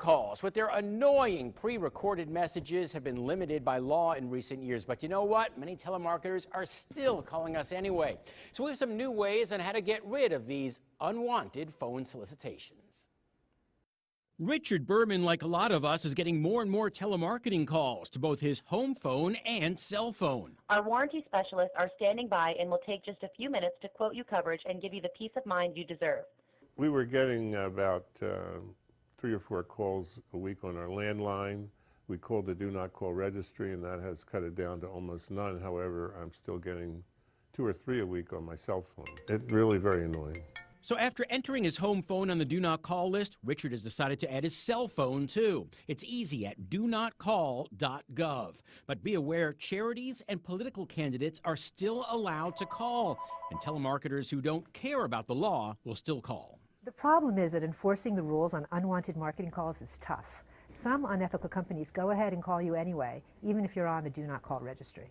robocalls with their annoying pre-recorded messages have been limited by law in recent years. But you know what? Many telemarketers are still calling us anyway. So we have some new ways on how to get rid of these unwanted phone solicitations. Richard Berman, like a lot of us, is getting more and more telemarketing calls to both his home phone and cell phone. Our warranty specialists are standing by and will take just a few minutes to quote you coverage and give you the peace of mind you deserve. We were getting about 3 or 4 calls a week on our landline. We called the do not call registry, and that has cut it down to almost none. However, I'm still getting 2 or 3 a week on my cell phone. It's really very annoying. So after entering his home phone on the do not call list, Richard has decided to add his cell phone too. It's easy at donotcall.gov. But be aware, charities and political candidates are still allowed to call, and telemarketers who don't care about the law will still call. The problem is that enforcing the rules on unwanted marketing calls is tough. Some unethical companies go ahead and call you anyway, even if you're on the do not call registry.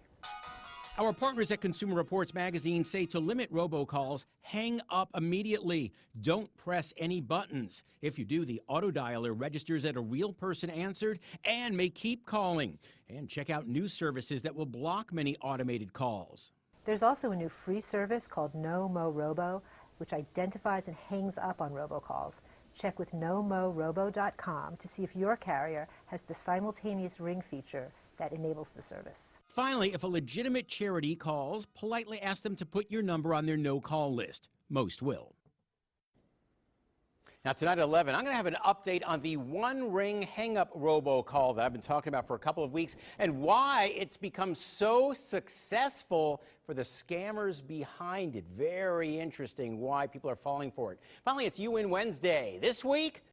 Our partners at Consumer Reports magazine say to limit robocalls, hang up immediately. Don't press any buttons. If you do, the autodialer registers that a real person answered and may keep calling. And check out news services that will block many automated calls. There's also a new free service called No Mo Robo, which identifies and hangs up on robocalls. Check with nomorobo.com to see if your carrier has the simultaneous ring feature that enables the service. Finally, if a legitimate charity calls, politely ask them to put your number on their no-call list. Most will. Now tonight at 11, I'm going to have an update on the one-ring hang-up robocall that I've been talking about for a couple of weeks and why it's become so successful for the scammers behind it. Very interesting why people are falling for it. Finally, it's You Win Wednesday. This week,